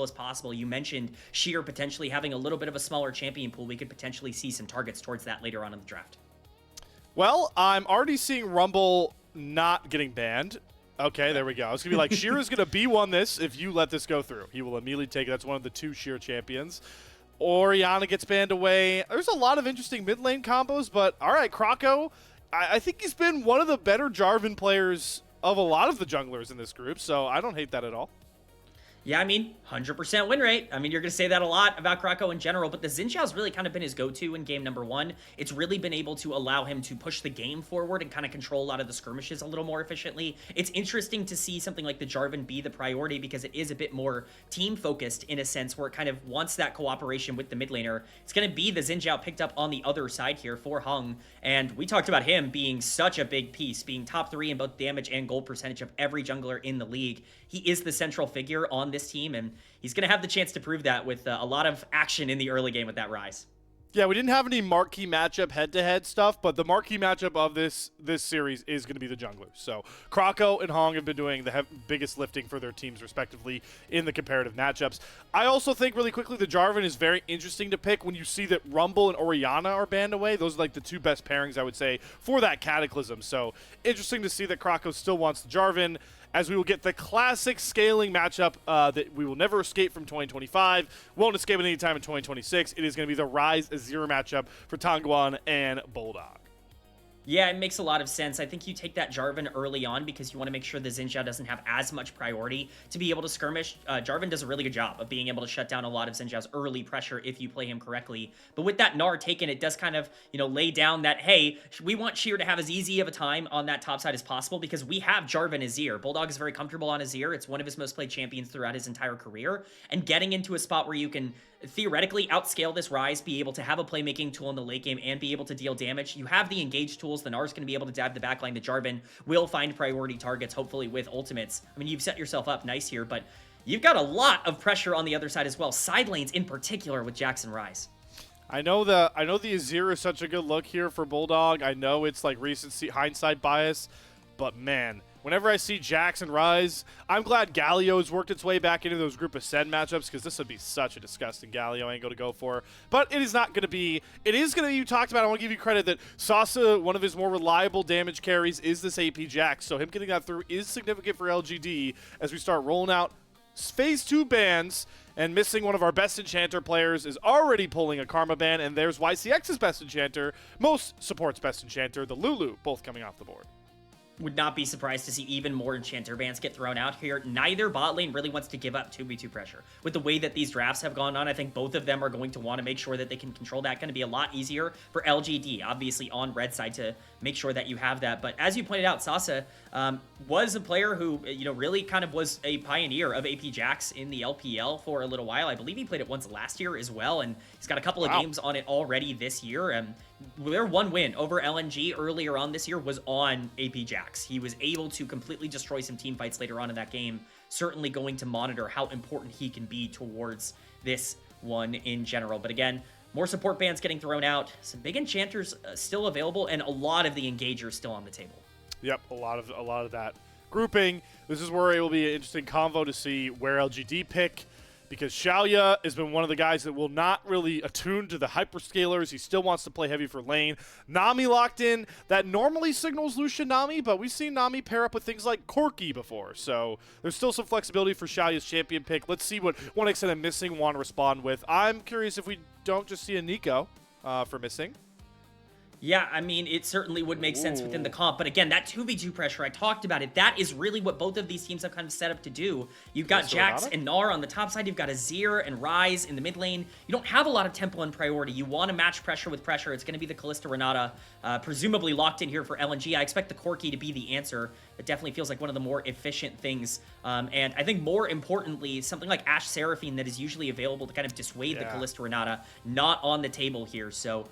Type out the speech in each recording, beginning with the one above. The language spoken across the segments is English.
as possible. You mentioned Sheer potentially having a little bit of a smaller champion pool. We could potentially see some targets towards that later on in the draft. Well, I'm already seeing Rumble not getting banned. Okay, there we go. I was going to be like, Sheer is going to B1 this if you let this go through. He will immediately take it. That's one of the 2 Sheer champions. Orianna gets banned away. There's a lot of interesting mid lane combos, but all right, Croco, I think he's been one of the better Jarvan players of a lot of the junglers in this group, so I don't hate that at all. Yeah, I mean, 100% win rate. I mean, you're going to say that a lot about Croco in general, but the Xin Zhao's really kind of been his go-to in game number 1. It's really been able to allow him to push the game forward and kind of control a lot of the skirmishes a little more efficiently. It's interesting to see something like the Jarvan be the priority because it is a bit more team-focused in a sense where it kind of wants that cooperation with the mid laner. It's going to be the Xin Zhao picked up on the other side here for Heng, and we talked about him being such a big piece, being top 3 in both damage and gold percentage of every jungler in the league. He is the central figure on this team, and he's going to have the chance to prove that with a lot of action in the early game with that Rise. Yeah, we didn't have any marquee matchup head-to-head stuff, but the marquee matchup of this series is going to be the junglers. So Croco and Heng have been doing the biggest lifting for their teams respectively in the comparative matchups. I also think really quickly the Jarvan is very interesting to pick when you see that Rumble and Orianna are banned away. Those are like the 2 best pairings, I would say, for that Cataclysm. So interesting to see that Croco still wants the Jarvan, as we will get the classic scaling matchup that we will never escape from 2025. Won't escape at any time in 2026. It is going to be the Rise Azir matchup for Tangyuan and BuLLDog. Yeah, it makes a lot of sense. I think you take that Jarvan early on because you want to make sure the Xin Zhao doesn't have as much priority to be able to skirmish. Jarvan does a really good job of being able to shut down a lot of Xin Zhao's early pressure if you play him correctly. But with that Gnar taken, it does kind of, lay down that, hey, we want Sheer to have as easy of a time on that top side as possible because we have Jarvan Azir. BuLLDog is very comfortable on Azir. It's one of his most played champions throughout his entire career. And getting into a spot where you can theoretically outscale this Rise, be able to have a playmaking tool in the late game, and be able to deal damage. You have the engage tools. The Gnar's going to be able to dive the backline. The Jarvan will find priority targets, hopefully with ultimates. I mean, you've set yourself up nice here, but you've got a lot of pressure on the other side as well. Side lanes in particular with Jackson Rise. I know the Azir is such a good look here for BuLLDog. I know it's like recency hindsight bias, but man, whenever I see Jackson Rise, I'm glad Galio's worked its way back into those Group of Ascend matchups because this would be such a disgusting Galio angle to go for. But it is not going to be. It is going to be, you talked about, I want to give you credit that Sasi, one of his more reliable damage carries, is this AP Jax. So him getting that through is significant for LGD as we start rolling out Phase 2 bans. And missing one of our best enchanter players is already pulling a Karma ban. And there's YCX's best enchanter, most support's best enchanter, the Lulu, both coming off the board. Would not be surprised to see even more enchanter bans get thrown out here. Neither bot lane really wants to give up 2v2 pressure. With the way that these drafts have gone on, I think both of them are going to want to make sure that they can control that. Going to be a lot easier for LGD, obviously on red side, to make sure that you have that. But as you pointed out, Sasi was a player who, really kind of was a pioneer of AP Jax in the LPL for a little while. I believe he played it once last year as well, and he's got a couple of games on it already this year. Their one win over LNG earlier on this year was on AP Jax. He was able to completely destroy some team fights later on in that game. Certainly going to monitor how important he can be towards this one in general. But again, more support bans getting thrown out, some big enchanters still available, and a lot of the engagers still on the table. Yep, a lot of that grouping. This is where it will be an interesting convo to see where LGD pick, because Shaoye has been one of the guys that will not really attune to the hyperscalers. He still wants to play heavy for lane. Nami locked in. That normally signals Lucian Nami, but we've seen Nami pair up with things like Corki before. So there's still some flexibility for Xiaoye's champion pick. Let's see what 1xN and Missing want to respond with. I'm curious if we don't just see a Nico for Missing. Yeah, I mean, it certainly would make sense within the comp. But again, that 2v2 pressure, I talked about it. That is really what both of these teams have kind of set up to do. You've got Jax and Gnar on the top side. You've got Azir and Rise in the mid lane. You don't have a lot of tempo and priority. You want to match pressure with pressure. It's going to be the Kalista Renata, presumably locked in here for LNG. I expect the Corki to be the answer. It definitely feels like one of the more efficient things. And I think more importantly, something like Ashe Seraphine that is usually available to kind of dissuade the Kalista Renata, not on the table here. So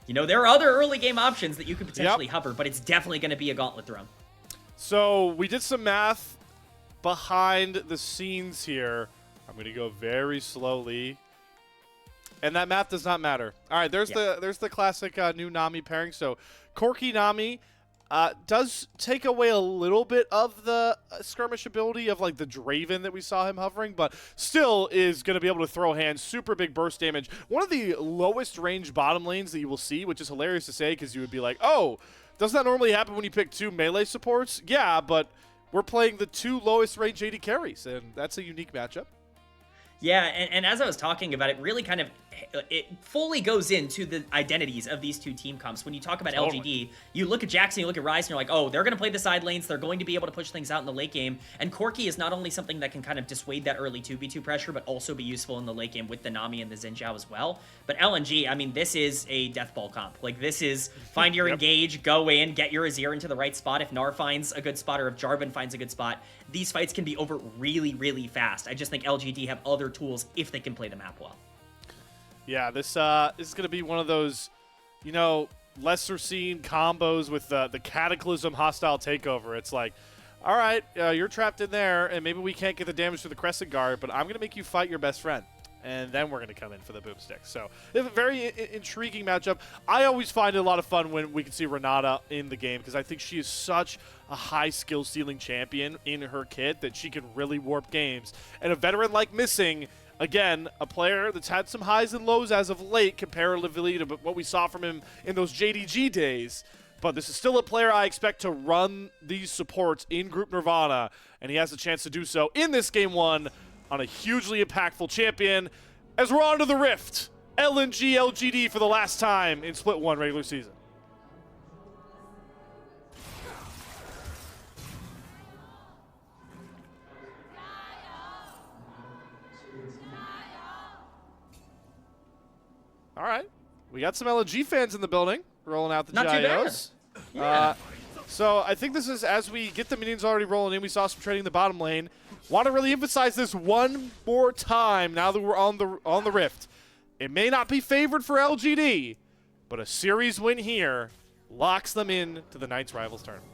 there are other early game options that you could potentially hover, but it's definitely going to be a gauntlet thrown. So we did some math behind the scenes here. I'm going to go very slowly, and that math does not matter. All right, there's the classic new Nami pairing. So Corki Nami, does take away a little bit of the skirmish ability of like the Draven that we saw him hovering, but still is going to be able to throw hands, super big burst damage. One of the lowest range bottom lanes that you will see, which is hilarious to say because you would be like, oh, doesn't that normally happen when you pick 2 melee supports? Yeah, but we're playing the 2 lowest range AD carries, and that's a unique matchup. Yeah, and as I was talking about it, really kind of, it fully goes into the identities of these 2 team comps. When you talk about LGD, you look at Jackson, you look at Ryze, and you're like, oh, they're going to play the side lanes, they're going to be able to push things out in the late game, and Corki is not only something that can kind of dissuade that early 2v2 pressure, but also be useful in the late game with the Nami and the Xin Zhao as well. But LNG, I mean, this is a death ball comp. Like, this is find your engage, go in, get your Azir into the right spot. If Gnar finds a good spot or if Jarvan finds a good spot, these fights can be over really, really fast. I just think LGD have other tools if they can play the map well. Yeah, this is going to be one of those, you know, lesser seen combos with the Cataclysm hostile takeover. It's like, all right, you're trapped in there, and maybe we can't get the damage to the Crescent Guard, but I'm going to make you fight your best friend. And then we're going to come in for the boomstick. So, it's a very intriguing matchup. I always find it a lot of fun when we can see Renata in the game because I think she is such a high skill ceiling champion in her kit that she can really warp games. And a veteran like Missing, again, a player that's had some highs and lows as of late comparatively to what we saw from him in those JDG days. But this is still a player I expect to run these supports in Group Nirvana, and he has a chance to do so in this Game 1 on a hugely impactful champion. As we're on to the Rift, LNG LGD for the last time in Split 1 regular season. All right, we got some LNG fans in the building, rolling out the GIOs. Yeah. So I think this is, as we get the minions already rolling in, we saw some trading in the bottom lane. Want to really emphasize this one more time now that we're on the Rift. It may not be favored for LGD, but a series win here locks them in to the Knights Rivals tournament.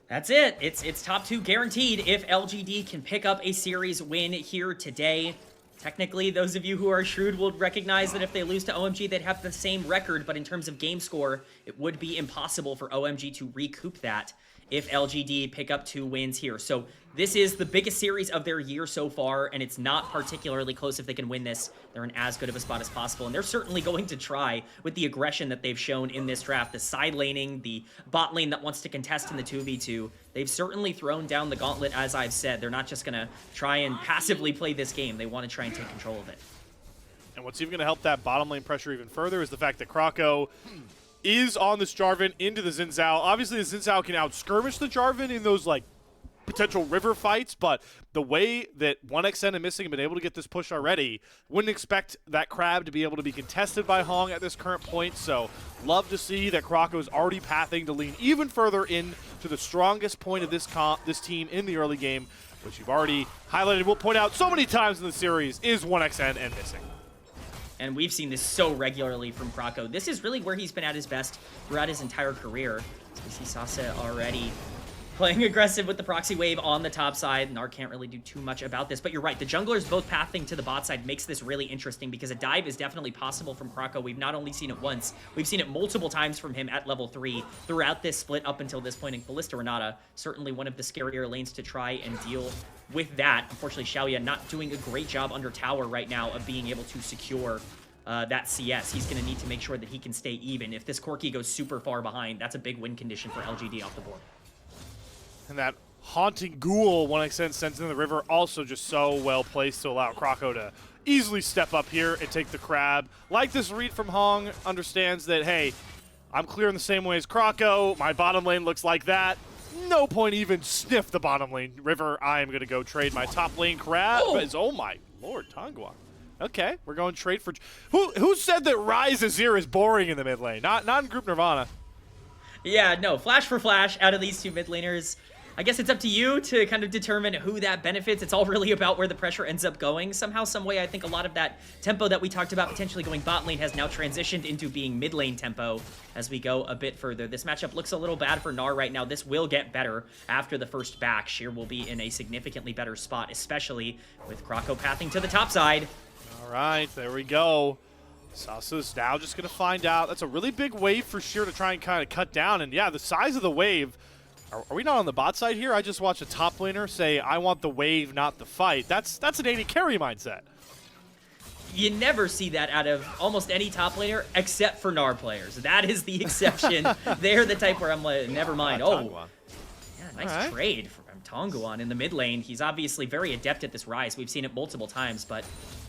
That's it. It's top 2 guaranteed if LGD can pick up a series win here today. Technically, those of you who are shrewd will recognize that if they lose to OMG, they'd have the same record, but in terms of game score, it would be impossible for OMG to recoup that if LGD pick up 2 wins here. So this is the biggest series of their year so far, and it's not particularly close if they can win this. They're in as good of a spot as possible, and they're certainly going to try with the aggression that they've shown in this draft. The side laning, the bot lane that wants to contest in the 2v2. They've certainly thrown down the gauntlet, as I've said. They're not just going to try and passively play this game. They want to try and take control of it. And what's even going to help that bottom lane pressure even further is the fact that Croco is on this Jarvan into the Xin Zhao. Obviously, the Xin Zhao can out-skirmish the Jarvan in those, like, potential river fights, but the way that 1xN and Missing have been able to get this push already, wouldn't expect that Crab to be able to be contested by Heng at this current point, so love to see that Croco is already pathing to lean even further in to the strongest point of this team in the early game, which you've already highlighted, we'll point out so many times in the series, is 1xN and Missing. And we've seen this so regularly from Croco. This is really where he's been at his best throughout his entire career. So we see Sasi already playing aggressive with the proxy wave on the top side. Gnar can't really do too much about this, but you're right. The junglers both pathing to the bot side makes this really interesting because a dive is definitely possible from Croco. We've not only seen it once, we've seen it multiple times from him at level 3 throughout this split up until this point in Ballista Renata. Certainly one of the scarier lanes to try and deal with that. Unfortunately, Shaoye not doing a great job under tower right now of being able to secure that CS. He's going to need to make sure that he can stay even. If this Corki goes super far behind, that's a big win condition for LGD off the board. And that Haunting Ghoul 1xN sends in the river also just so well placed to allow Croco to easily step up here and take the Crab. Like this read from Heng, understands that, hey, I'm clear in the same way as Croco. My bottom lane looks like that. No point even sniff the bottom lane river. I am going to go trade my top lane Crab. Oh my lord, Tangyuan. Okay, we're going trade for... Who said that Ryze Azir is boring in the mid lane? Not in Group Nirvana. Yeah, no, flash for flash out of these 2 mid laners. I guess it's up to you to kind of determine who that benefits. It's all really about where the pressure ends up going. Somehow, some way, I think a lot of that tempo that we talked about potentially going bot lane has now transitioned into being mid lane tempo as we go a bit further. This matchup looks a little bad for Gnar right now. This will get better after the first back. Sheer will be in a significantly better spot, especially with Croco pathing to the top side. All right, there we go. Sasa's now just going to find out. That's a really big wave for sure to try and kind of cut down. And yeah, the size of the wave. Are we not on the bot side here? I just watched a top laner say, I want the wave, not the fight. That's an AD carry mindset. You never see that out of almost any top laner except for Gnar players. That is the exception. They're the type where I'm like, never mind. Oh, yeah, nice trade from Tangyuan in the mid lane. He's obviously very adept at this Rise. We've seen it multiple times, but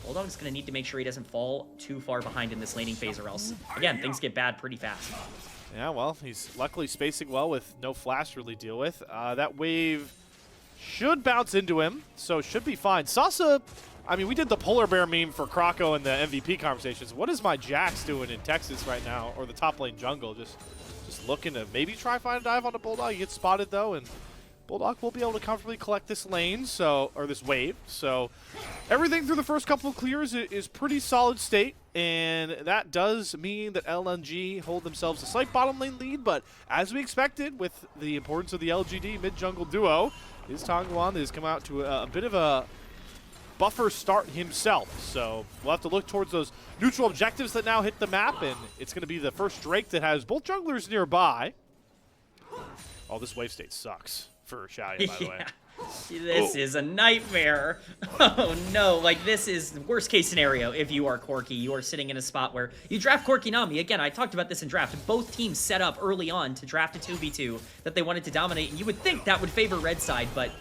BuLLDog's going to need to make sure he doesn't fall too far behind in this laning phase, or else, again, things get bad pretty fast. Yeah, well, he's luckily spacing well with no flash to really deal with. That wave should bounce into him, so should be fine. Sasa, I mean, we did the polar bear meme for Croco in the MVP conversations. What is my Jax doing in Texas right now, or the top lane jungle? Just looking to maybe try find a dive on the BuLLDog. He gets spotted, though, and BuLLDog will be able to comfortably collect this lane, or this wave. So everything through the first couple of clears is pretty solid state, and that does mean that LNG hold themselves a slight bottom lane lead. But as we expected, with the importance of the LGD mid-jungle duo, is Tangyuan that has come out to a bit of a buffer start himself. So we'll have to look towards those neutral objectives that now hit the map, and it's going to be the first Drake that has both junglers nearby. Oh, this wave state sucks for Shaoye, by the way. This is a nightmare. Oh no, like this is the worst case scenario if you are Corki. You are sitting in a spot where you draft Corki Nami. Again, I talked about this in draft. Both teams set up early on to draft a 2v2 that they wanted to dominate, and you would think that would favor red side, but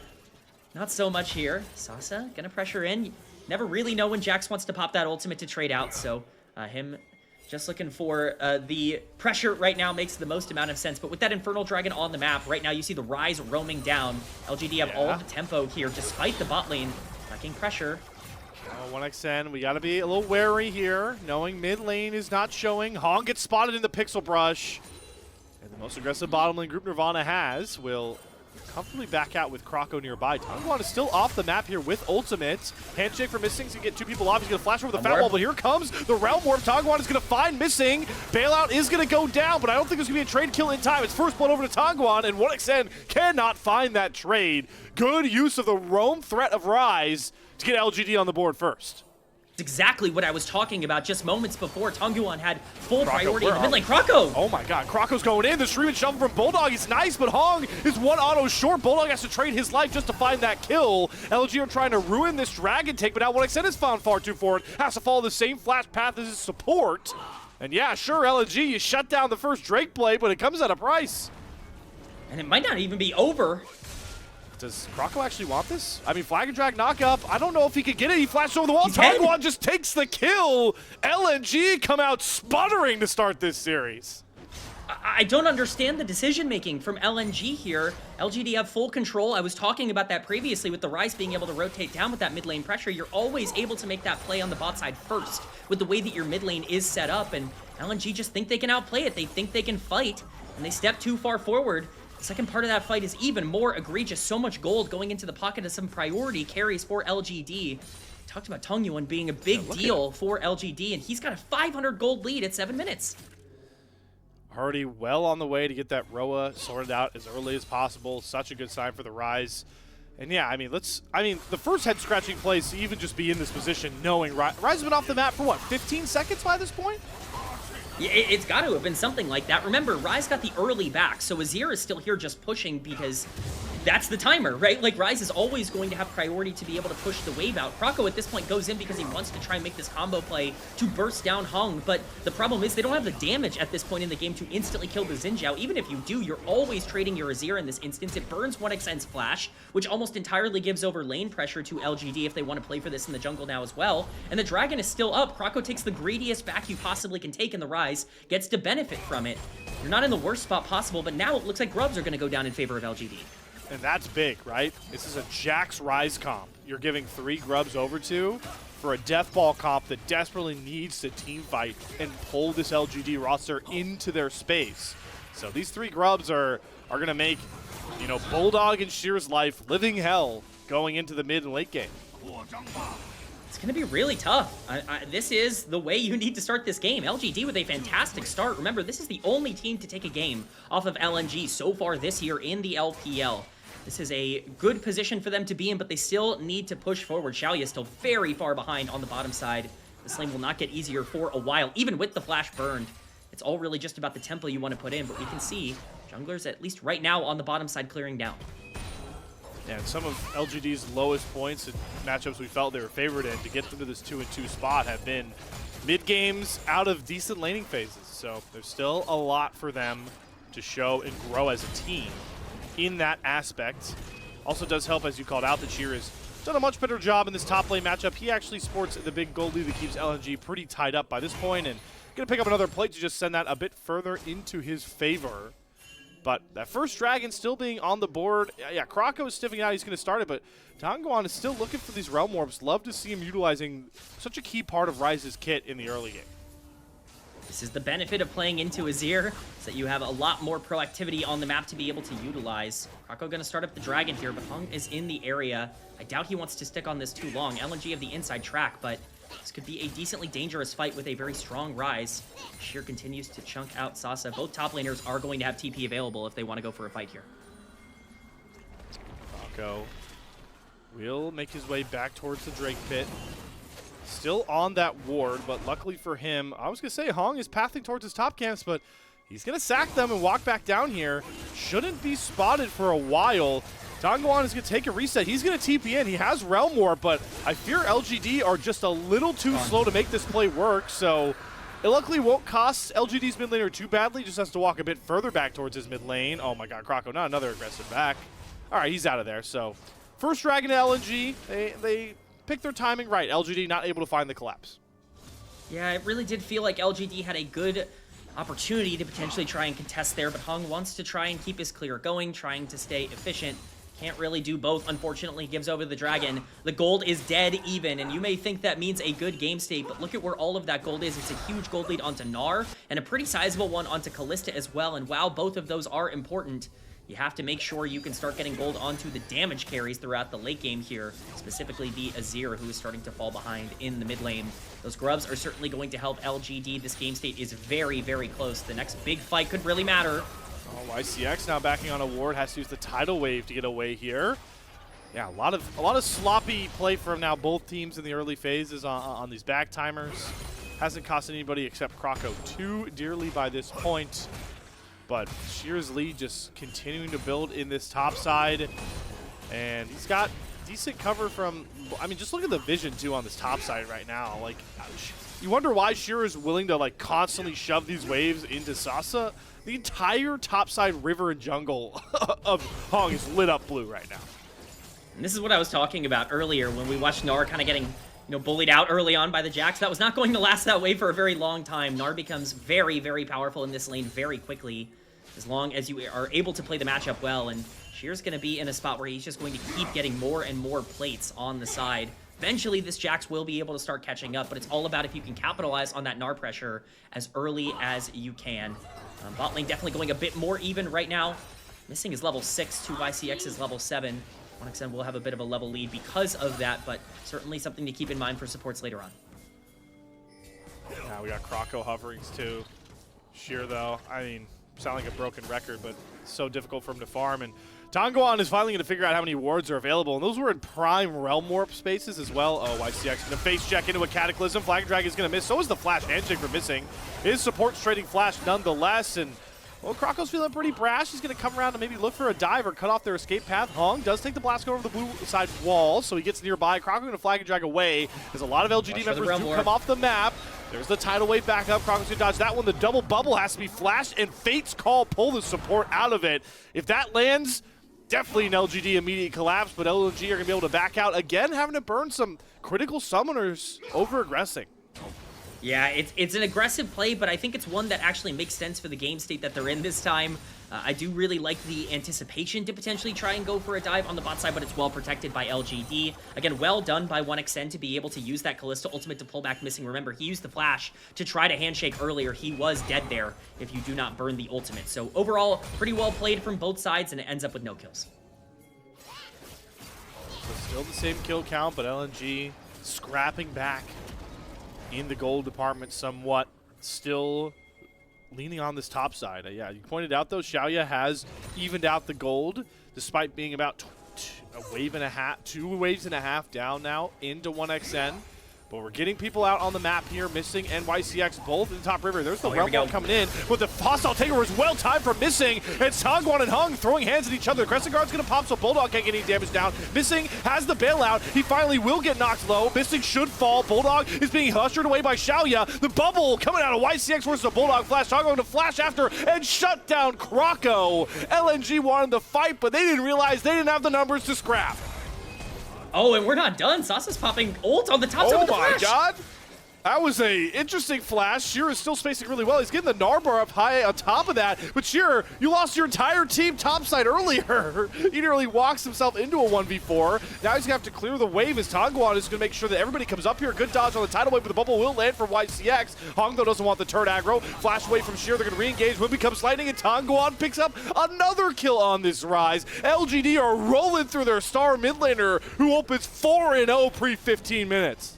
not so much here. Sasa gonna pressure in. You never really know when Jax wants to pop that ultimate to trade out, so him just looking for the pressure right now makes the most amount of sense. But with that Infernal Dragon on the map, right now you see the Rise roaming down. LGD have all of the tempo here, despite the bot lane lacking pressure. Oh, 1xN, we got to be a little wary here, knowing mid lane is not showing. Heng gets spotted in the Pixel Brush. And the most aggressive bottom lane group Nirvana has will comfortably back out with Croco nearby. Tangyuan is still off the map here with ultimates. Handshake for Missing to get two people off. He's going to flash over the fat wall, but here comes the Realm Warp. Tangyuan is going to find Missing. Bailout is going to go down, but I don't think there's going to be a trade kill in time. It's first blood over to Tangyuan, and 1xN cannot find that trade. Good use of the roam threat of Rise to get LGD on the board first. Exactly what I was talking about just moments before. Tangyuan had full priority in the mid lane. Croco! Oh my god, Croco's going in. The stream and shovel from BuLLDog is nice, but Heng is one auto short. BuLLDog has to trade his life just to find that kill. LG are trying to ruin this dragon take, but now 1xN is found far too forward. Has to follow the same flash path as his support. And yeah, sure, LNG, you shut down the first Drake play, but it comes at a price. And it might not even be over. Does Croco actually want this? I mean, flag and drag knock up. I don't know if he could get it. He flashed over the wall. Tangyuan just takes the kill. LNG come out sputtering to start this series. I don't understand the decision-making from LNG here. LGD have full control. I was talking about that previously with the Rise being able to rotate down with that mid lane pressure. You're always able to make that play on the bot side first with the way that your mid lane is set up, and LNG just think they can outplay it. They think they can fight, and they step too far forward. The second part of that fight is even more egregious. So much gold going into the pocket of some priority carries for LGD. Talked about Tangyuan being a big deal for LGD, and he's got a 500 gold lead at 7 minutes. Already well on the way to get that Roa sorted out as early as possible. Such a good sign for the Rise. And yeah, I mean, the first head-scratching play is to even just be in this position knowing Rise has been off the map for what, 15 seconds by this point? Yeah, it's got to have been something like that. Remember, Rise got the early back, so Azir is still here just pushing because that's the timer, right? Like, Rise is always going to have priority to be able to push the wave out. Croco at this point goes in because he wants to try and make this combo play to burst down Heng, but the problem is they don't have the damage at this point in the game to instantly kill the Xin Zhao. Even if you do, you're always trading your Azir in this instance. It burns 1xN's flash, which almost entirely gives over lane pressure to LGD if they want to play for this in the jungle now as well. And the dragon is still up. Croco takes the greediest back you possibly can take in the Rise, gets to benefit from it. You're not in the worst spot possible, but now it looks like Grubs are going to go down in favor of LGD. And that's big, right? This is a Jax Rise comp. You're giving 3 Grubs over to for a Death Ball comp that desperately needs to team fight and pull this LGD roster into their space. So these 3 Grubs are going to make, you know, BuLLDog and Sheer's life living hell going into the mid and late game. It's going to be really tough. This is the way you need to start this game. LGD with a fantastic start. Remember, this is the only team to take a game off of LNG so far this year in the LPL. This is a good position for them to be in, but they still need to push forward. Shaoye is still very far behind on the bottom side. This lane will not get easier for a while, even with the flash burned. It's all really just about the tempo you want to put in, but we can see junglers, at least right now, on the bottom side clearing down. Yeah, and some of LGD's lowest points and matchups we felt they were favored in to get them to this 2-2 spot have been mid-games out of decent laning phases. So there's still a lot for them to show and grow as a team in that aspect. Also does help, as you called out, that Sheer has done a much better job in this top lane matchup. He actually sports the big gold lead that keeps LNG pretty tied up by this point, and going to pick up another plate to just send that a bit further into his favor. But that first dragon still being on the board. Yeah, Croco is stiffing out. He's going to start it, but Tangyuan is still looking for these realm orbs. Love to see him utilizing such a key part of Ryze's kit in the early game. This is the benefit of playing into Azir, is that you have a lot more proactivity on the map to be able to utilize. Croco going to start up the dragon here, but Heng is in the area. I doubt he wants to stick on this too long. LNG of the inside track, but this could be a decently dangerous fight with a very strong Ryze. Sheer continues to chunk out Sasa. Both top laners are going to have TP available if they want to go for a fight here. Croco will make his way back towards the Drake pit. Still on that ward, but luckily for him, I was going to say Heng is pathing towards his top camps, but he's going to sack them and walk back down here. Shouldn't be spotted for a while. Tangyuan is going to take a reset. He's going to TP in. He has Realm Warp, but I fear LGD are just a little too slow to make this play work, so it luckily won't cost LGD's mid laner too badly. Just has to walk a bit further back towards his mid lane. Oh my god, Croco, not another aggressive back. All right, he's out of there. So first dragon to LNG, they picked their timing right. LGD not able to find the collapse. Yeah, it really did feel like LGD had a good opportunity to potentially try and contest there, but Heng wants to try and keep his clear going, trying to stay efficient. Can't really do both, unfortunately. Gives over the dragon. The gold is dead even, and you may think that means a good game state, but look at where all of that gold is. It's a huge gold lead onto Gnar, and a pretty sizable one onto Kalista as well, and while both of those are important, you have to make sure you can start getting gold onto the damage carries throughout the late game here, specifically the Azir, who is starting to fall behind in the mid lane. Those grubs are certainly going to help LGD. This game state is very, very close. The next big fight could really matter. Oh, YCX now backing on a ward, has to use the tidal wave to get away here. Yeah, a lot of sloppy play from now both teams in the early phases on these back timers. Hasn't cost anybody except Croco too dearly by this point. But Sheer's lead just continuing to build in this top side. And he's got decent cover from, I mean, just look at the vision too on this top side right now. Like, you wonder why Sheer is willing to like constantly shove these waves into Sasa. The entire topside river and jungle of Heng is lit up blue right now. And this is what I was talking about earlier when we watched Gnar kind of getting, bullied out early on by the Jax. That was not going to last that way for a very long time. Gnar becomes very, very powerful in this lane very quickly, as long as you are able to play the matchup well. And Sheer's going to be in a spot where he's just going to keep getting more and more plates on the side. Eventually, this Jax will be able to start catching up, but it's all about if you can capitalize on that Gnar pressure as early as you can. Bot lane definitely going a bit more even right now. Missing is level 6 to YCX's level 7. 1XN will have a bit of a level lead because of that, but certainly something to keep in mind for supports later on. Now we got Croco hoverings too. Sheer though, I mean, sound like a broken record, but it's so difficult for him to farm. And Tangyuan is finally going to figure out how many wards are available, and those were in prime Realm Warp spaces as well. Oh, YCX going to face check into a Cataclysm. Flag Dragon is going to miss. So is the Flash Handshake for missing. His support's trading Flash nonetheless, and well, Croco's feeling pretty brash. He's going to come around and maybe look for a dive or cut off their escape path. Heng does take the blast over the blue side wall, so he gets nearby. Croco going to Flag and Drag away. There's a lot of LGD members do come off the map. There's the tidal wave back up. Croco's going to dodge that one. The double bubble has to be flashed, and Fate's Call pull the support out of it. If that lands, definitely an LGD immediate collapse, but LNG are going to be able to back out again, having to burn some critical summoners over-aggressing. Yeah, it's an aggressive play, but I think it's one that actually makes sense for the game state that they're in this time. I do really like the anticipation to potentially try and go for a dive on the bot side, but it's well protected by LGD. Again, well done by 1XN to be able to use that Kalista ultimate to pull back missing. Remember, he used the flash to try to handshake earlier. He was dead there if you do not burn the ultimate. So overall, pretty well played from both sides, and it ends up with no kills. So still the same kill count, but LNG scrapping back in the gold department somewhat, still leaning on this top side. Yeah, you pointed out though, Shaoye has evened out the gold despite being about a wave and a half, 2 waves and a half down now into 1XN. But we're getting people out on the map here, Missing and YCX both in the top river. There's the here we Realm go. coming in, but the hostile takeover is well timed from Missing. It's Tangyuan and Heng throwing hands at each other. The Crescent Guard's gonna pop, so BuLLDog can't get any damage down. Missing has the bailout. He finally will get knocked low. Missing should fall. BuLLDog is being ushered away by Shaoye. The bubble coming out of YCX versus the BuLLDog flash. Tangyuan to flash after and shut down Croco. LNG wanted the fight, but they didn't realize they didn't have the numbers to scrap. Oh, and we're not done. Sasi's popping ult on the top side with the flash. Oh my god! That was a interesting flash. Shearer is still spacing really well. He's getting the Narbar up high on top of that. But Shearer, you lost your entire team topside earlier. He nearly walks himself into a 1v4. Now he's going to have to clear the wave as Tangyuan is going to make sure that everybody comes up here. Good dodge on the tidal wave, but the bubble will land for YCX. Heng, though, doesn't want the turn aggro. Flash away from Shearer. They're going to re-engage. Wind becomes lightning, and Tangyuan picks up another kill on this rise. LGD are rolling through their star mid laner, who opens 4-0 pre-15 minutes.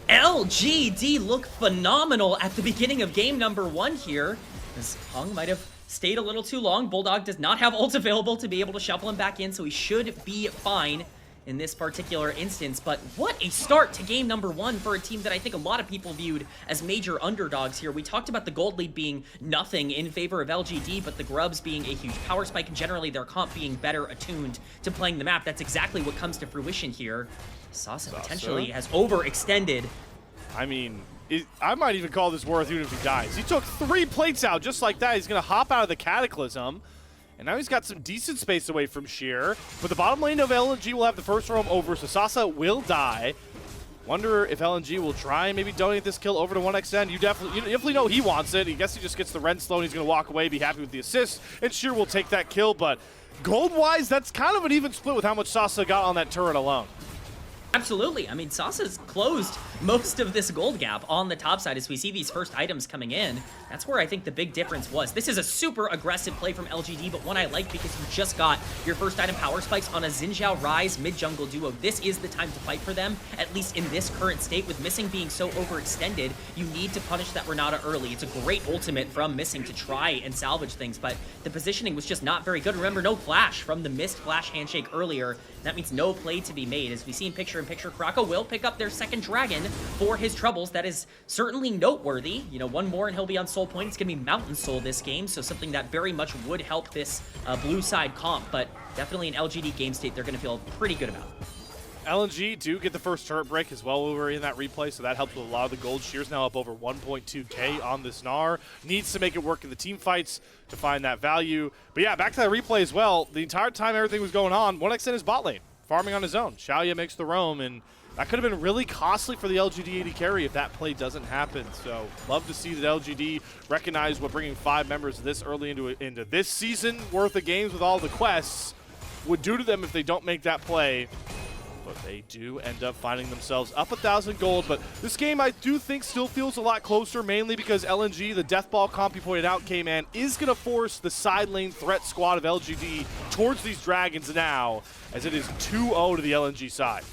LGD look phenomenal at the beginning of game number 1 here, as Heng might have stayed a little too long. BuLLDog does not have ult available to be able to shuffle him back in, so he should be fine in this particular instance. But what a start to game number 1 for a team that I think a lot of people viewed as major underdogs here. We talked about the gold lead being nothing in favor of LGD, but the Grubs being a huge power spike, and generally their comp being better attuned to playing the map. That's exactly what comes to fruition here. Sasi potentially has overextended. I mean, I might even call this worth even if he dies. He took 3 plates out just like that. He's going to hop out of the Cataclysm. And now he's got some decent space away from Sheer. But the bottom lane of LNG will have the first roam over, so Sasi will die. Wonder if LNG will try and maybe donate this kill over to 1xN. You definitely know he wants it. I guess he just gets the Ren slow and he's going to walk away, be happy with the assist. And Sheer will take that kill, but gold-wise, that's kind of an even split with how much Sasi got on that turret alone. Absolutely. I mean, Sasi's closed most of this gold gap on the top side as we see these first items coming in. That's where I think the big difference was. This is a super aggressive play from LGD, but one I like because you just got your first item power spikes on a Xin Zhao Ryze mid-jungle duo. This is the time to fight for them, at least in this current state. With Missing being so overextended, you need to punish that Renata early. It's a great ultimate from Missing to try and salvage things, but the positioning was just not very good. Remember, no flash from the missed flash handshake earlier. That means no play to be made. As we see in picture-in-picture, Croco will pick up their second dragon for his troubles. That is certainly noteworthy. You know, one more and he'll be on Soul Point. It's going to be Mountain Soul this game, so something that very much would help this blue side comp, but definitely an LGD game state they're going to feel pretty good about. LNG do get the first turret break as well over in that replay, so that helps with a lot of the gold. Shear's now up over 1.2k on this Gnar. Needs to make it work in the team fights to find that value. But yeah, back to that replay as well. The entire time everything was going on, 1xN is bot lane, farming on his own. Shaoye makes the roam, and that could have been really costly for the LGD AD carry if that play doesn't happen. So love to see that LGD recognize what bringing 5 members this early into this season worth of games with all the quests would do to them if they don't make that play. But they do end up finding themselves up 1,000 gold. But this game, I do think, still feels a lot closer, mainly because LNG, the Deathball comp you pointed out, Kman, is going to force the side lane threat squad of LGD towards these dragons now, as it is 2-0 to the LNG side.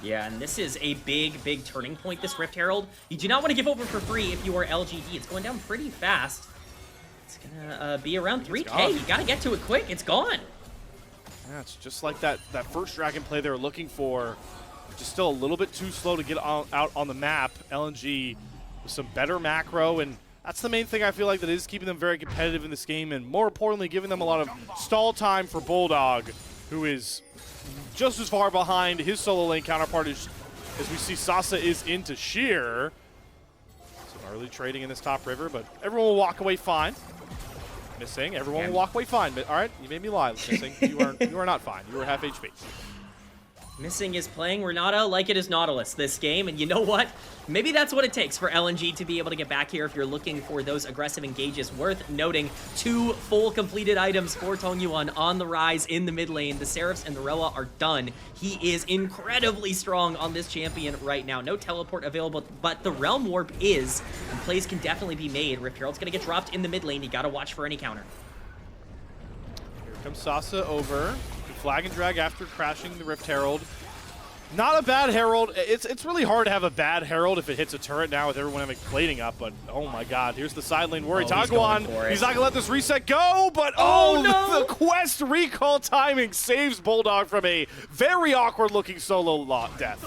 Yeah, and this is a big, big turning point, this Rift Herald. You do not want to give over for free if you are LGD. It's going down pretty fast. It's going to be around 3k. You got to get to it quick. It's gone. Yeah, it's just like that first dragon play they were looking for. Just still a little bit too slow to get out on the map. LNG with some better macro, and that's the main thing I feel like that is keeping them very competitive in this game, and more importantly, giving them a lot of stall time for BuLLDog, who is just as far behind his solo lane counterpart as we see Sasi is into Sheer. Some early trading in this top river, but everyone will walk away fine. Missing, everyone will walk away fine, but all right, you made me lie, Missing. You are not fine. You are half HP. Missing is playing Renata like it is Nautilus this game, and you know what? Maybe that's what it takes for LNG to be able to get back here if you're looking for those aggressive engages. Worth noting, 2 full completed items for Tangyuan on the rise in the mid lane. The Seraphs and the Roa are done. He is incredibly strong on this champion right now. No teleport available, but the Realm Warp is, and plays can definitely be made. Rift Herald's gonna get dropped in the mid lane. You gotta watch for any counter. Here comes Sasi over. Flag and drag after crashing the Rift Herald. Not a bad Herald. It's really hard to have a bad Herald if it hits a turret now with everyone having plating up, but oh my god, here's the side lane worry. Tangyuan, he's not going to let this reset go, but no! The quest recall timing saves BuLLDog from a very awkward looking solo death.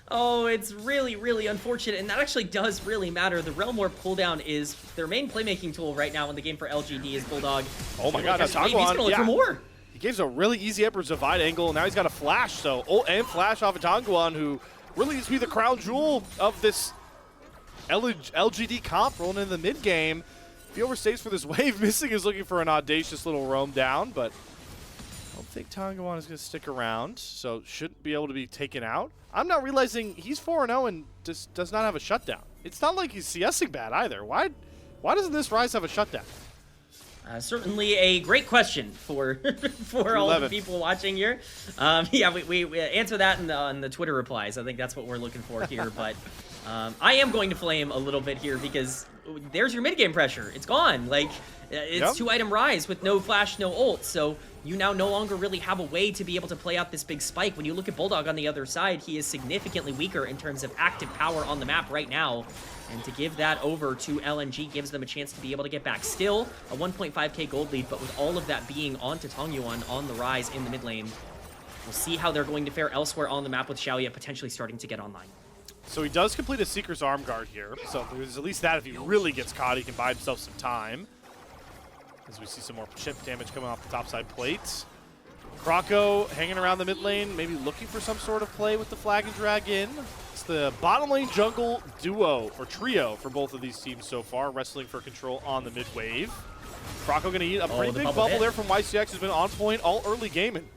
Oh, it's really, really unfortunate, and that actually does really matter. The Realm Warp cooldown is their main playmaking tool right now in the game for LGD is BuLLDog. Oh my god, that's He's gonna look for more. He gives a really easy Emperor's Divide angle, and now he's got a flash, so ult and flash off of Tangyuan, who really needs to be the crown jewel of this LGD comp rolling in the mid game. If he overstays for this wave, Missing is looking for an audacious little roam down, but I don't think Tangyuan is going to stick around, so shouldn't be able to be taken out. I'm not realizing he's 4-0 and just does not have a shutdown. It's not like he's CSing bad either. Why doesn't this Rise have a shutdown? Certainly a great question for all the people watching here. Yeah, we answer that in the Twitter replies. I think that's what we're looking for here. But I am going to flame a little bit here because there's your mid game pressure. It's gone. Like it's 2-item Rise with no flash, no ult. So you now no longer really have a way to be able to play out this big spike. When you look at BuLLDog on the other side, he is significantly weaker in terms of active power on the map right now. And to give that over to LNG gives them a chance to be able to get back. Still a 1.5k gold lead, but with all of that being onto Tangyuan on the Rise in the mid lane, we'll see how they're going to fare elsewhere on the map with Shaoye potentially starting to get online. So he does complete a Seeker's Arm Guard here, so there's at least that if he really gets caught, he can buy himself some time. As we see some more chip damage coming off the topside plate. Croco hanging around the mid lane, maybe looking for some sort of play with the flag and drag in. It's the bottom lane jungle duo, or trio, for both of these teams so far, wrestling for control on the mid wave. Croco going to eat a pretty big bubble there from YCX, who's been on point all early game. And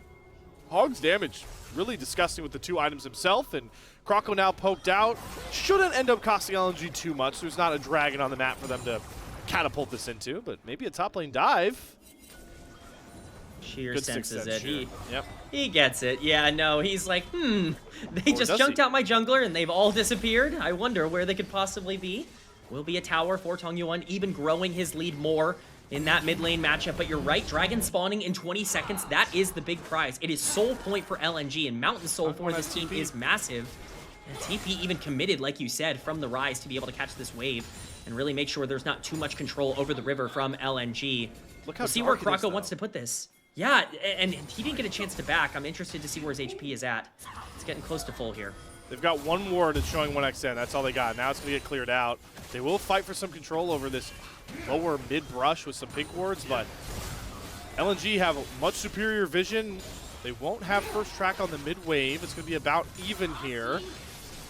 Hog's damage, really disgusting with the 2 items himself, and Croco now poked out. Shouldn't end up costing LNG too much. There's not a dragon on the map for them to catapult this into, but maybe a top lane dive. Sheer senses it. Yep. He gets it. Yeah, no, he's like, they just chunked out my jungler and they've all disappeared. I wonder where they could possibly be. Will be a tower for Tangyuan, even growing his lead more in that mid lane matchup. But you're right, Dragon spawning in 20 seconds, that is the big prize. It is soul point for LNG, and Mountain Soul for this team is massive. And TP even committed, like you said, from the Rise to be able to catch this wave and really make sure there's not too much control over the river from LNG. We'll see where Croco wants to put this. Yeah, and he didn't get a chance to back. I'm interested to see where his HP is at. It's getting close to full here. They've got one ward that's showing 1xn. That's all they got. Now it's going to get cleared out. They will fight for some control over this lower mid-brush with some pink wards, but LNG have much superior vision. They won't have first track on the mid-wave. It's going to be about even here.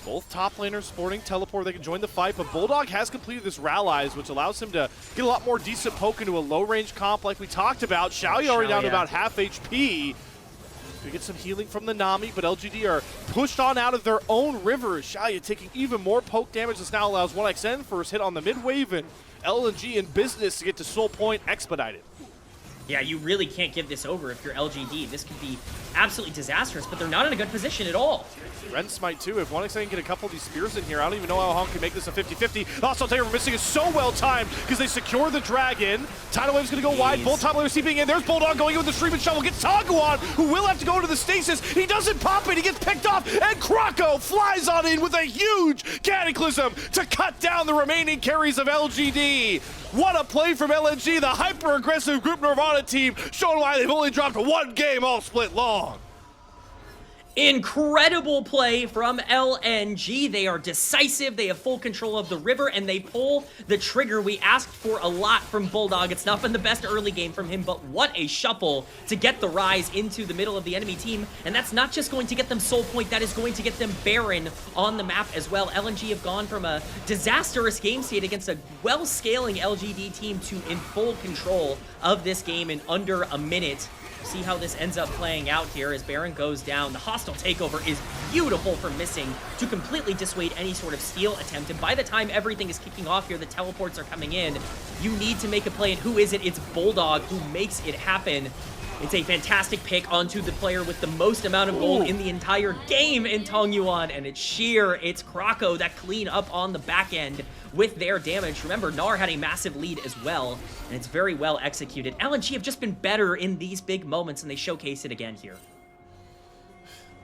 Both top laners sporting teleport. They can join the fight, but BuLLDog has completed this Rallies, which allows him to get a lot more decent poke into a low-range comp like we talked about. Shaoye already down to about half HP. We get some healing from the Nami, but LGD are pushed on out of their own river. Shaoye taking even more poke damage. This now allows 1xn first hit on the mid-wave, and LNG in business to get to Soul Point expedited. Yeah, you really can't give this over if you're LGD. This could be absolutely disastrous, but they're not in a good position at all. Ren Smite too. If 1xn can get a couple of these spears in here, I don't even know how Heng can make this a 50-50. Also, Taylor Missing is so well timed because they secure the dragon. Tidal Wave's gonna go wide. Both top laners seeping in. There's BuLLDog going in with the stream and shovel. Gets Tangyuan, who will have to go into the stasis. He doesn't pop it. He gets picked off, and Croco flies on in with a huge cataclysm to cut down the remaining carries of LGD. What a play from LNG, the hyper-aggressive Group Nirvana team, showing why they've only dropped 1 game all split long. Incredible play from LNG. They are decisive, they have full control of the river, and they pull the trigger. We asked for a lot from BuLLDog. It's not been the best early game from him, but what a shuffle to get the Rise into the middle of the enemy team. And that's not just going to get them Soul Point, that is going to get them Baron on the map as well. LNG have gone from a disastrous game state against a well-scaling LGD team to in full control of this game in under a minute. See how this ends up playing out here as Baron goes down. The hostile takeover is beautiful for Missing to completely dissuade any sort of steal attempt. And by the time everything is kicking off here, the teleports are coming in. You need to make a play, and who is it? It's BuLLDog who makes it happen. It's a fantastic pick onto the player with the most amount of gold in the entire game in Tangyuan, and it's sheer. It's Croco that clean up on the back end with their damage. Remember, Gnar had a massive lead as well, and it's very well executed. LNG have just been better in these big moments, and they showcase it again here.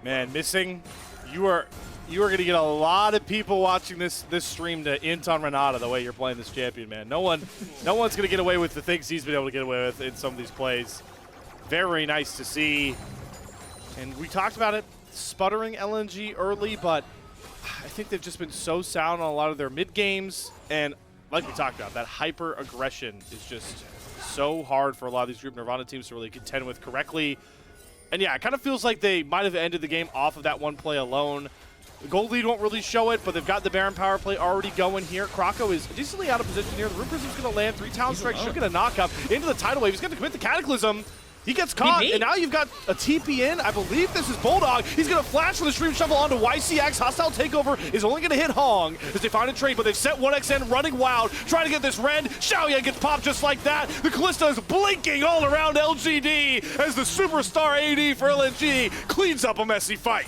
Man, Missing, you are going to get a lot of people watching this stream to int on Renata the way you're playing this champion, man. No one's going to get away with the things he's been able to get away with in some of these plays. Very nice to see. And we talked about it, sputtering LNG early, but I think they've just been so sound on a lot of their mid games, and like we talked about, that hyper aggression is just so hard for a lot of these Group Nirvana teams to really contend with correctly. And yeah, it kind of feels like they might have ended the game off of that one play alone. The gold lead won't really show it, but they've got the Baron power play already going here. Croco is decently out of position here. The Rune Prism's going to land. 3 Talon Strikes should get a knock-up into the Tidal Wave. He's going to commit the Cataclysm. He gets caught, and now you've got a TP in. I believe this is BuLLDog. He's going to flash for the Stream Shuffle onto YCX. Hostile takeover is only going to hit Heng as they find a trade, but they've set 1xN running wild, trying to get this Rend. Shaoye gets popped just like that. The Callista is blinking all around LGD as the superstar AD for LNG cleans up a messy fight.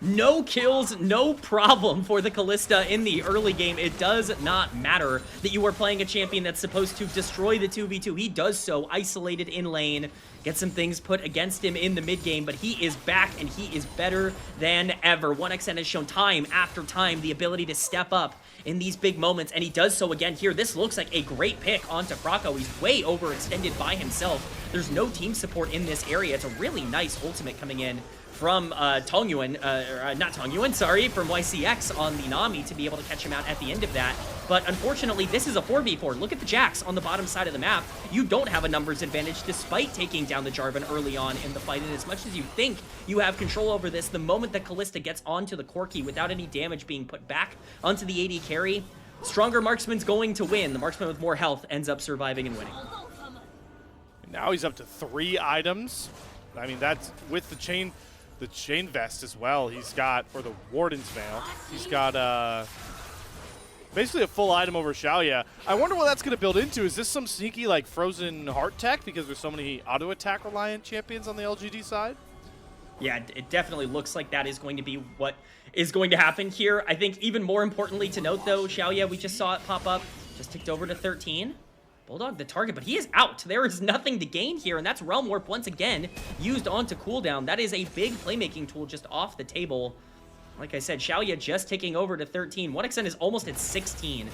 No kills, no problem for the Callista in the early game. It does not matter that you are playing a champion that's supposed to destroy the 2v2. He does so isolated in lane, get some things put against him in the mid game, but he is back and he is better than ever. 1xN has shown time after time the ability to step up in these big moments, and he does so again here. This looks like a great pick onto Croco. He's way overextended by himself. There's no team support in this area. It's a really nice ultimate coming in from Tangyuan, not Tangyuan, sorry, from YCX on the Nami to be able to catch him out at the end of that. But unfortunately, this is a 4v4. Look at the Jax on the bottom side of the map. You don't have a numbers advantage despite taking down the Jarvan early on in the fight. And as much as you think you have control over this, the moment that Callista gets onto the Corki without any damage being put back onto the AD carry, stronger marksman's going to win. The marksman with more health ends up surviving and winning. Now he's up to 3 items. I mean, that's with the chain vest as well. He's got, or the Warden's Veil. He's got basically a full item over Shaoye. I wonder what that's going to build into. Is this some sneaky like Frozen Heart tech because there's so many auto attack reliant champions on the LGD side? Yeah, it definitely looks like that is going to be what is going to happen here. I think even more importantly to note though, Shaoye, we just saw it pop up, just ticked over to 13. BuLLDog the target, but he is out. There is nothing to gain here, and that's Realm Warp once again used onto cooldown. That is a big playmaking tool just off the table. Like I said, Shaoye just ticking over to 13. 1xN is almost at 16.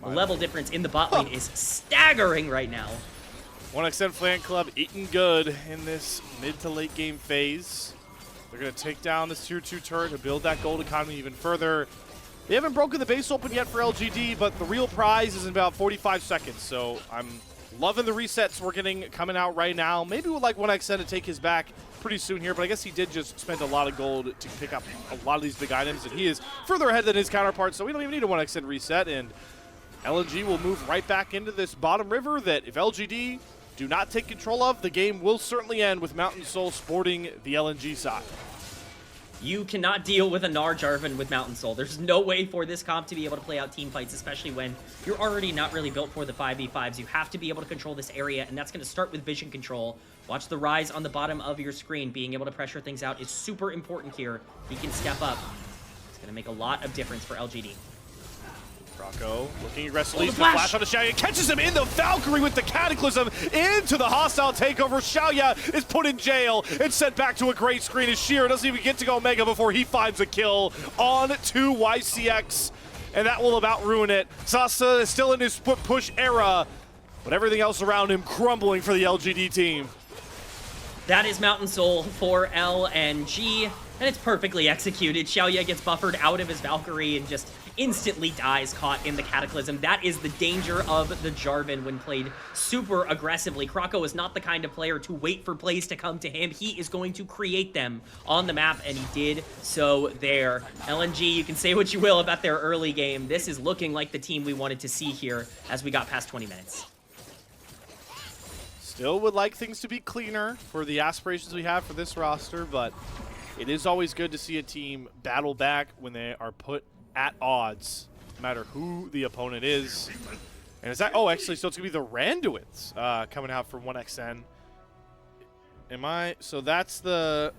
The level difference in the bot lane is staggering right now. 1xN Flan Club eating good in this mid to late game phase. They're going to take down this tier 2 turret to build that gold economy even further. They haven't broken the base open yet for LGD, but the real prize is in about 45 seconds. So I'm loving the resets we're getting coming out right now. Maybe we'd like 1xN to take his back pretty soon here, but I guess he did just spend a lot of gold to pick up a lot of these big items, and he is further ahead than his counterpart, so we don't even need a 1xN reset, and LNG will move right back into this bottom river that if LGD do not take control of, the game will certainly end with Mountain Soul sporting the LNG side. You cannot deal with a Gnar Jarvan with Mountain Soul. There's no way for this comp to be able to play out team fights, especially when you're already not really built for the 5v5s. You have to be able to control this area, and that's going to start with vision control. Watch the rise on the bottom of your screen. Being able to pressure things out is super important here. He can step up. It's going to make a lot of difference for LGD. Croco looking aggressively, he's gonna flash on the Shaoye, catches him in the Valkyrie with the Cataclysm into the hostile takeover. Shaoye is put in jail and sent back to a great screen as Sheer doesn't even get to go Omega before he finds a kill on to YCX, and that will about ruin it. Sasi is still in his push era, but everything else around him crumbling for the LGD team. That is Mountain Soul for LNG, and it's perfectly executed. Shaoye gets buffered out of his Valkyrie and just instantly dies caught in the Cataclysm. That is the danger of the Jarvan when played super aggressively. Croco is not the kind of player to wait for plays to come to him. He is going to create them on the map, and he did so there. LNG, you can say what you will about their early game. This is looking like the team we wanted to see here as we got past 20 minutes. Still would like things to be cleaner for the aspirations we have for this roster, but it is always good to see a team battle back when they are put at odds, no matter who the opponent is. And is that, oh, actually, so it's gonna be the Randuins coming out from 1xN. So that's the,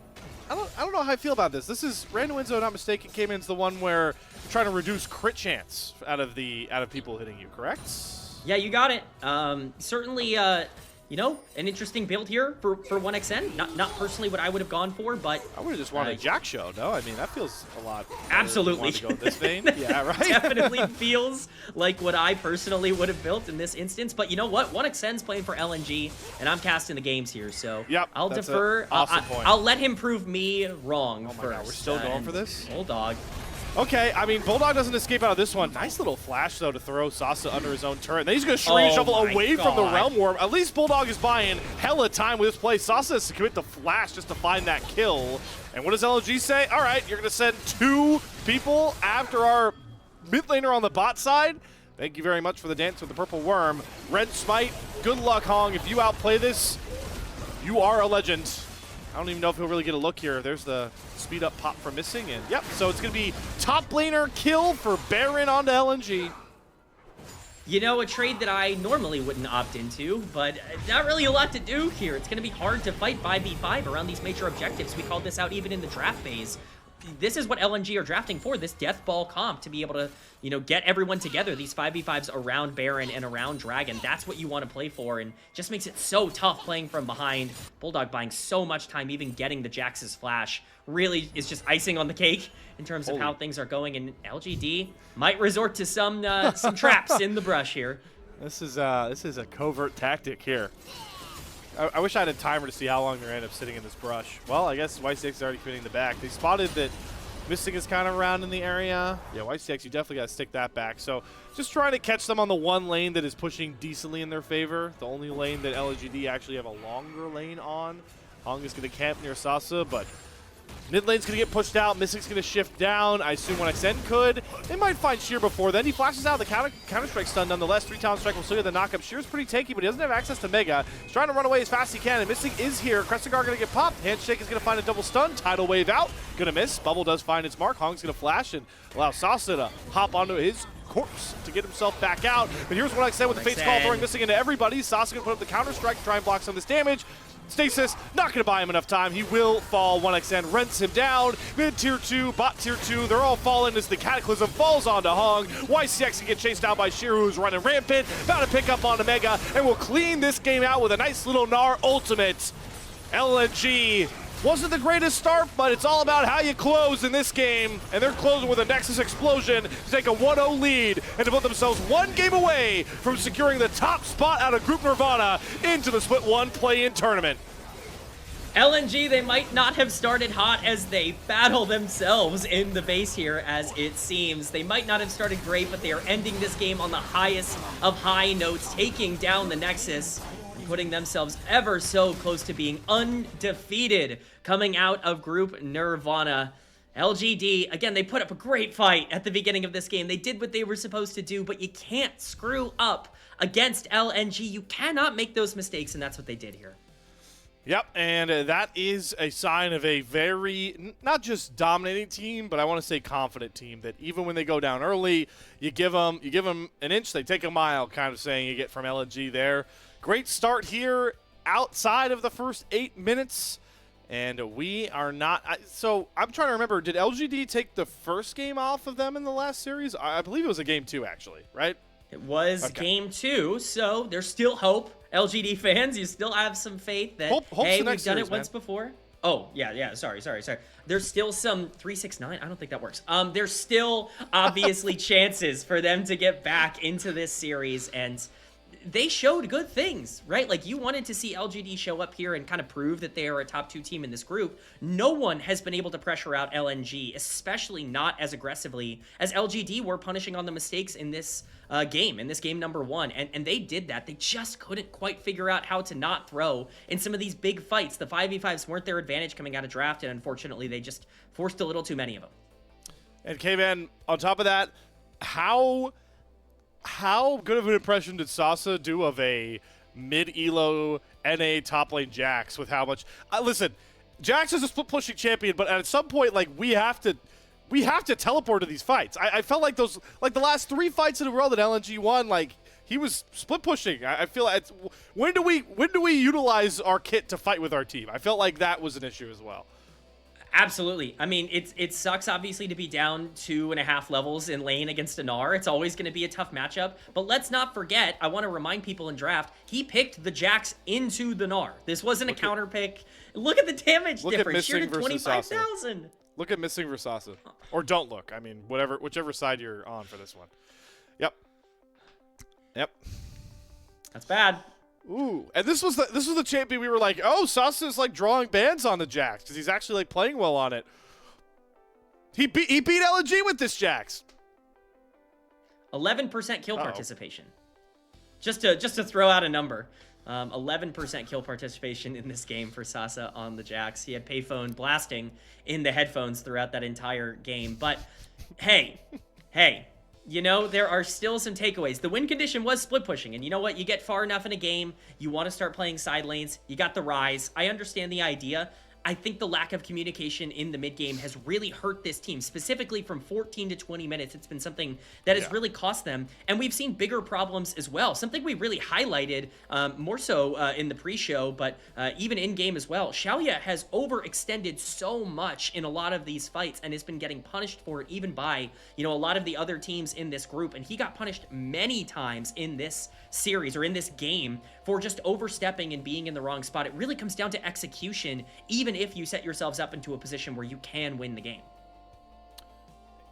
I don't know how I feel about this. This is Randuins, though I'm not mistaken. Kman's the one where you're trying to reduce crit chance out of people hitting you, correct? Yeah, you got it. Certainly, you know, an interesting build here for 1xN. Not personally what I would have gone for, but I would have just wanted a Jack show. No, I mean that feels a lot. Absolutely. To go this vein. Yeah, right. Definitely feels like what I personally would have built in this instance. But you know what? 1xN's playing for LNG, and I'm casting the games here, so yep, I'll defer. Awesome point. I'll let him prove me wrong oh my first. God, we're still going for this. BuLLDog Okay, I mean, BuLLDog doesn't escape out of this one. Nice little flash, though, to throw Sasi under his own turret. Then he's going to Shuriken Shovel away from the Realm Warp. At least BuLLDog is buying hella time with this play. Sasi has to commit the flash just to find that kill. And what does LNG say? All right, you're going to send 2 people after our mid laner on the bot side. Thank you very much for the dance with the purple worm. Red Smite, good luck, Heng. If you outplay this, you are a legend. I don't even know if he'll really get a look here. There's the speed up pop for missing, and yep, so it's going to be top laner kill for Baron onto LNG. You know, a trade that I normally wouldn't opt into, but not really a lot to do here. It's going to be hard to fight 5v5 around these major objectives. We called this out even in the draft phase. This is what LNG are drafting for, this death ball comp, to be able to, you know, get everyone together, these 5v5s around Baron and around Dragon. That's what you want to play for, and just makes it so tough playing from behind. BuLLDog buying so much time, even getting the Jax's flash, really is just icing on the cake in terms of how things are going, and LGD might resort to some traps in the brush here. This is a covert tactic here. I wish I had a timer to see how long they're going to end up sitting in this brush. Well, I guess YCX is already committing the back. They spotted that Missing is kind of around in the area. Yeah, YCX, you definitely got to stick that back. So just trying to catch them on the one lane that is pushing decently in their favor. The only lane that LGD actually have a longer lane on. Heng is going to camp near Sasa, but mid lane's going to get pushed out. Missing's going to shift down. I assume when Extend could. They might find Sheer before then. He flashes out the counter-strike stun nonetheless. 3-talent strike will still get the knockup. Sheer's pretty tanky, but he doesn't have access to Mega. He's trying to run away as fast as he can, and Missing is here. Crestigar going to get popped. Handshake is going to find a double stun. Tidal Wave out. Going to miss. Bubble does find its mark. Heng's going to flash and allow Sasa to hop onto his corpse to get himself back out. But here's what I said with the Fate's Call throwing Missing into everybody. Sasa going to put up the counter-strike to try and block some of this damage. Stasis, not going to buy him enough time. He will fall. 1xN rents him down. Mid tier 2, bot tier 2, they're all falling as the Cataclysm falls onto Heng. YCX can get chased down by Sheer, who's running rampant. About to pick up onto Mega, and will clean this game out with a nice little Gnar ultimate. LNG wasn't the greatest start, but it's all about how you close in this game. And they're closing with a Nexus explosion to take a 1-0 lead and to put themselves one game away from securing the top spot out of Group Nirvana into the Split 1 play-in tournament. LNG, they might not have started hot as they battle themselves in the base here, as it seems. They might not have started great, but they are ending this game on the highest of high notes, taking down the Nexus, putting themselves ever so close to being undefeated coming out of Group Nirvana. LGD, again, they put up a great fight at the beginning of this game. They did what they were supposed to do, but you can't screw up against LNG. You cannot make those mistakes, and that's what they did here. Yep, and that is a sign of a very, not just dominating team, but I want to say confident team, that even when they go down early, you give them an inch, they take a mile, kind of saying you get from LNG there. Great start here outside of the first 8 minutes, and we are not, so I'm trying to remember, did LGD take the first game off of them in the last series? I believe it was a game 2, actually, right? It was game 2, so there's still hope. LGD fans, you still have some faith that, hey, we've done it once before. Oh, yeah, sorry. There's still some 369. I don't think that works. There's still obviously chances for them to get back into this series, and they showed good things, right? Like, you wanted to see LGD show up here and kind of prove that they are a top 2 team in this group. No one has been able to pressure out LNG, especially not as aggressively as LGD were punishing on the mistakes in this game number 1. And they did that. They just couldn't quite figure out how to not throw in some of these big fights. The 5v5s weren't their advantage coming out of draft, and unfortunately, they just forced a little too many of them. And Kman, on top of that, how good of an impression did Sasa do of a mid-elo NA top lane Jax with how much... listen, Jax is a split-pushing champion, but at some point, like, we have to teleport to these fights. I felt like those, like the last 3 fights in a row that LNG won, like, he was split-pushing. I feel like when do we utilize our kit to fight with our team? I felt like that was an issue as well. Absolutely. I mean, it sucks, obviously, to be down 2.5 levels in lane against a Gnar. It's always going to be a tough matchup. But let's not forget, I want to remind people in draft, he picked the Jax into the Gnar. This wasn't a counter pick. Look at the damage difference. Sheer to 25,000. Look at Missing versus Sasa. Or don't look. I mean, whichever side you're on for this one. Yep. That's bad. Ooh, and this was the champion we were like, oh, Sasa's like drawing bans on the Jax because he's actually like playing well on it. He beat LNG with this, Jax. 11% kill participation. Just to throw out a number. 11% kill participation in this game for Sasa on the Jax. He had payphone blasting in the headphones throughout that entire game. But hey, you know, there are still some takeaways. The win condition was split pushing, and you know what? You get far enough in a game, you want to start playing side lanes, you got the Rise. I understand the idea. I think the lack of communication in the mid game has really hurt this team, specifically from 14 to 20 minutes. It's been something that has really cost them, and we've seen bigger problems as well. Something we really highlighted more so in the pre-show, but even in game as well. Shaoye has overextended so much in a lot of these fights and has been getting punished for it, even by, you know, a lot of the other teams in this group, and he got punished many times in this series or in this game for just overstepping and being in the wrong spot. It really comes down to execution, even if you set yourselves up into a position where you can win the game.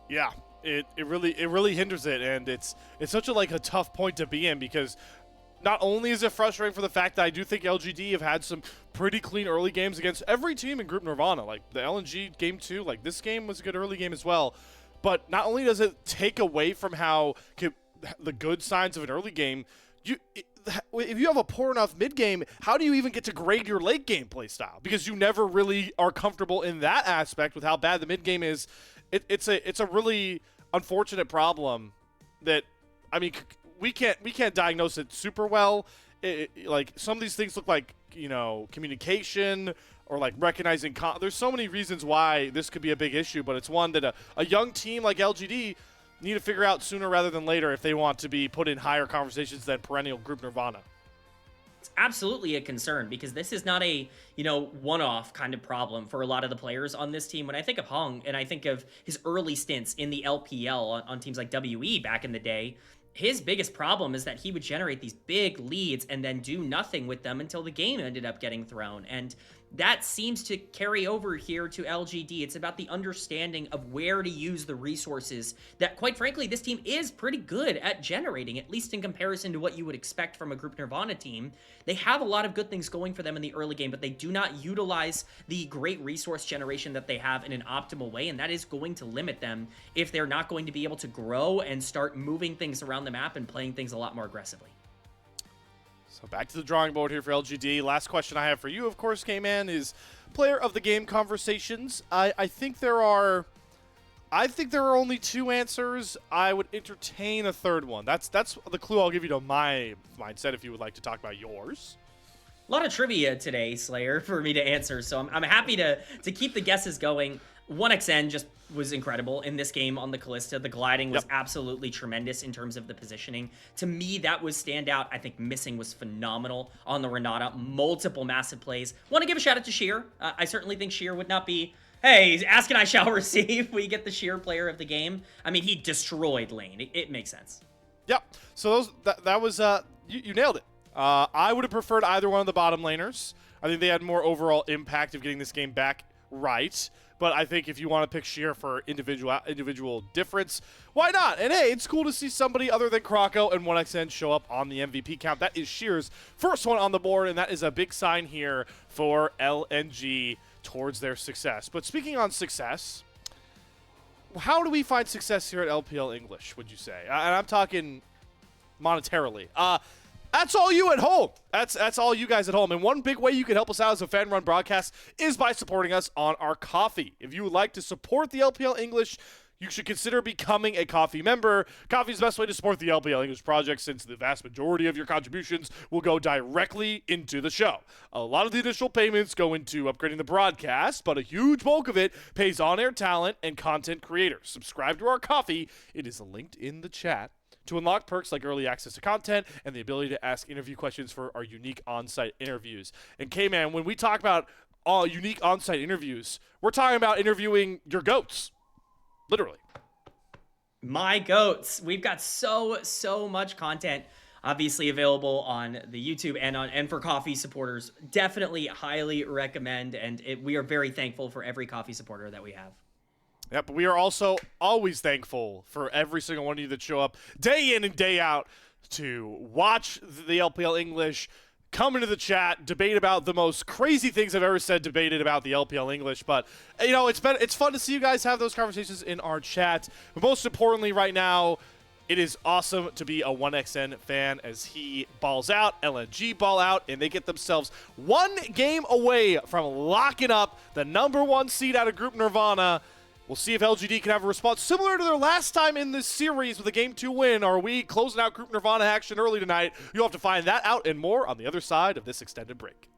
Yeah, it really hinders it, and it's such a tough point to be in, because not only is it frustrating for the fact that I do think LGD have had some pretty clean early games against every team in Group Nirvana, like the LNG game 2, like this game was a good early game as well, but not only does it take away from the good signs of an early game, if you have a poor enough mid game, how do you even get to grade your late game play style? Because you never really are comfortable in that aspect with how bad the mid game is. It's a really unfortunate problem that, I mean, we can't diagnose it super well. Like some of these things look like, you know, communication or like recognizing. There's so many reasons why this could be a big issue, but it's one that a young team like LGD need to figure out sooner rather than later if they want to be put in higher conversations than perennial Group Nirvana. It's absolutely a concern, because this is not a, you know, one-off kind of problem for a lot of the players on this team. When I think of Heng and I think of his early stints in the LPL on teams like WE back in the day, his biggest problem is that he would generate these big leads and then do nothing with them until the game ended up getting thrown. And that seems to carry over here to LGD. It's about the understanding of where to use the resources that, quite frankly, this team is pretty good at generating, at least in comparison to what you would expect from a Group Nirvana team. They have a lot of good things going for them in the early game, but they do not utilize the great resource generation that they have in an optimal way, and that is going to limit them if they're not going to be able to grow and start moving things around the map and playing things a lot more aggressively. So back to the drawing board here for LGD. Last question I have for you, of course, Kman, is player of the game conversations. I think there are only two answers. I would entertain a third one. That's the clue I'll give you to my mindset if you would like to talk about yours. A lot of trivia today, Slayer, for me to answer, so I'm happy to keep the guesses going. 1xN just was incredible in this game on the Callista. The gliding was absolutely tremendous in terms of the positioning. To me, that was standout. I think missing was phenomenal on the Renata. Multiple massive plays. Want to give a shout out to Sheer. I certainly think Sheer would not be, hey, ask and I shall receive. We get the Sheer player of the game. I mean, he destroyed lane. It makes sense. Yep. So that was, you nailed it. I would have preferred either one of the bottom laners. I think they had more overall impact of getting this game back right. But I think if you want to pick Sheer for individual difference, why not? And hey, it's cool to see somebody other than Croco and 1xN show up on the MVP count. That is Sheer's first one on the board, and that is a big sign here for LNG towards their success. But speaking on success, how do we find success here at LPL English, would you say? And I'm talking monetarily. That's all you at home. That's all you guys at home. And one big way you can help us out as a fan-run broadcast is by supporting us on our Coffee. If you would like to support the LPL English, you should consider becoming a Coffee member. Coffee is the best way to support the LPL English project, since the vast majority of your contributions will go directly into the show. A lot of the initial payments go into upgrading the broadcast, but a huge bulk of it pays on-air talent and content creators. Subscribe to our Coffee. It is linked in the chat to unlock perks like early access to content and the ability to ask interview questions for our unique on-site interviews. And Kman, when we talk about unique on-site interviews, we're talking about interviewing your goats. Literally. My goats. We've got so much content obviously available on the YouTube and for Coffee supporters. Definitely highly recommend, and we are very thankful for every Coffee supporter that we have. Yeah, but we are also always thankful for every single one of you that show up day in and day out to watch the LPL English, come into the chat, debate about the most crazy things I've ever said, debated about the LPL English. But, you know, it's fun to see you guys have those conversations in our chat. But most importantly right now, it is awesome to be a 1xN fan as he balls out, LNG ball out, and they get themselves one game away from locking up the #1 seed out of Group Nirvana. We'll see if LGD can have a response similar to their last time in this series with a Game 2 win. Are we closing out Group Nirvana action early tonight? You'll have to find that out and more on the other side of this extended break.